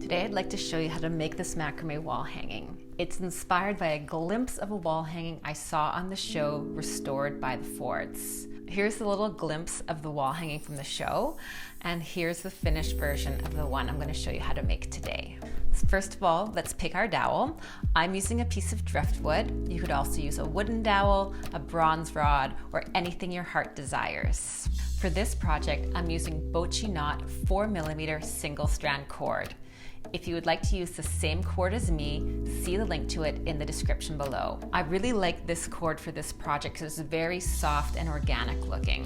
Today I'd like to show you how to make this macrame wall hanging. It's inspired by a glimpse of a wall hanging I saw on the show Restored by the Fords. Here's a little glimpse of the wall hanging from the show, and here's the finished version of the one I'm going to show you how to make today. First of all, let's pick our dowel. I'm using a piece of driftwood. You could also use a wooden dowel, a bronze rod, or anything your heart desires. For this project, I'm using Bochiknot 4mm single strand cord. If you would like to use the same cord as me, see the link to it in the description below. I really like this cord for this project because it's very soft and organic looking.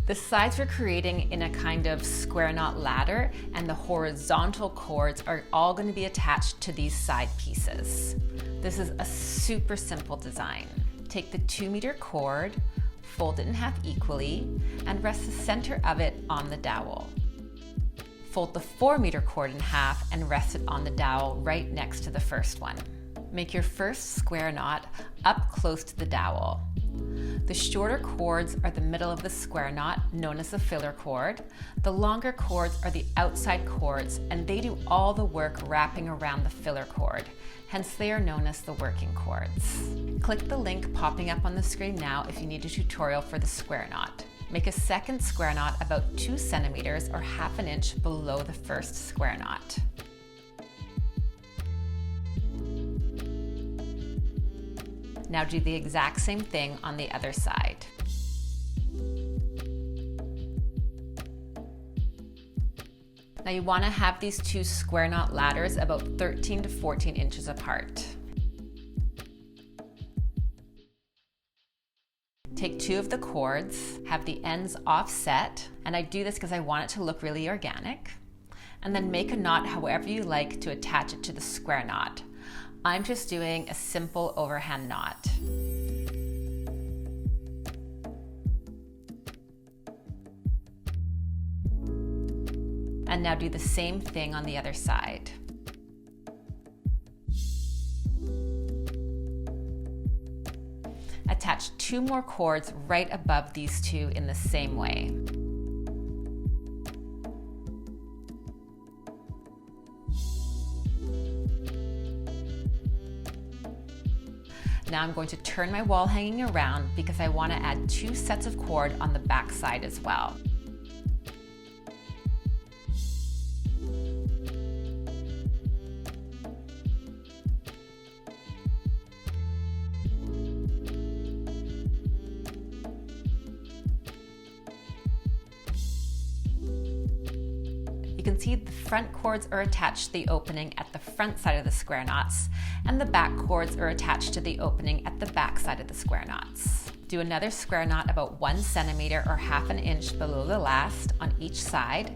The sides we're creating in a kind of square knot ladder, and the horizontal cords are all going to be attached to these side pieces. This is a super simple design. Take the 2-meter cord, fold it in half equally, and rest the center of it on the dowel. Fold the 4-meter cord in half and rest it on the dowel right next to the first one. Make your first square knot up close to the dowel. The shorter cords are the middle of the square knot, known as the filler cord. The longer cords are the outside cords, and they do all the work wrapping around the filler cord. Hence, they are known as the working cords. Click the link popping up on the screen now if you need a tutorial for the square knot. Make a second square knot about 2 centimeters or half an inch below the first square knot. Now do the exact same thing on the other side. Now you want to have these 2 square knot ladders about 13 to 14 inches apart. Take 2 of the cords, have the ends offset, and I do this because I want it to look really organic, and then make a knot however you like to attach it to the square knot. I'm just doing a simple overhand knot. And now do the same thing on the other side. Attach 2 more cords right above these 2 in the same way. Now I'm going to turn my wall hanging around because I want to add 2 sets of cord on the back side as well. You can see the front cords are attached to the opening at the front side of the square knots, and the back cords are attached to the opening at the back side of the square knots. Do another square knot about 1 centimeter or half an inch below the last on each side.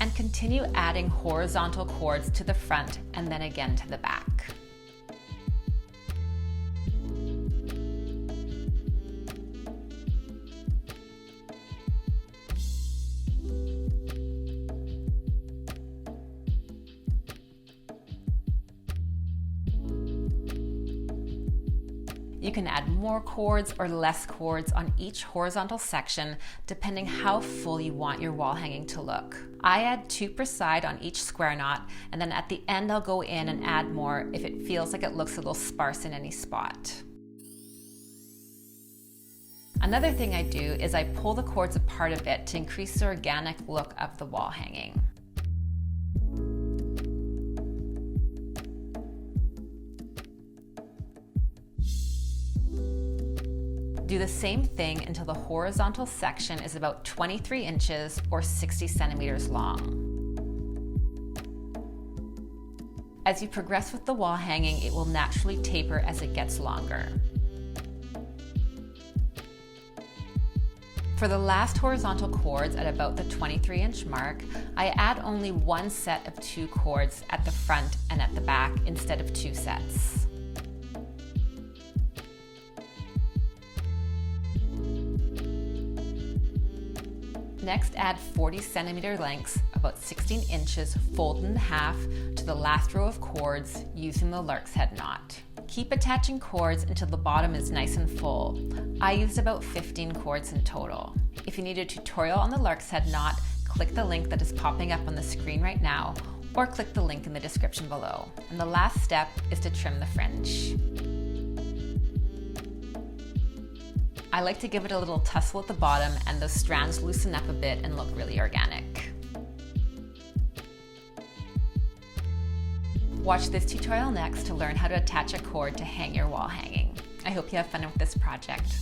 And continue adding horizontal cords to the front and then again to the back. You can add more cords or less cords on each horizontal section depending how full you want your wall hanging to look. I add 2 per side on each square knot, and then at the end I'll go in and add more if it feels like it looks a little sparse in any spot. Another thing I do is I pull the cords apart a bit to increase the organic look of the wall hanging. Do the same thing until the horizontal section is about 23 inches or 60 centimeters long. As you progress with the wall hanging, it will naturally taper as it gets longer. For the last horizontal cords at about the 23-inch mark, I add only 1 set of 2 cords at the front and at the back instead of 2 sets. Next, add 40 centimeter lengths, about 16 inches, fold in half to the last row of cords using the lark's head knot. Keep attaching cords until the bottom is nice and full. I used about 15 cords in total. If you need a tutorial on the lark's head knot, click the link that is popping up on the screen right now, or click the link in the description below. And the last step is to trim the fringe. I like to give it a little tussle at the bottom and the strands loosen up a bit and look really organic. Watch this tutorial next to learn how to attach a cord to hang your wall hanging. I hope you have fun with this project.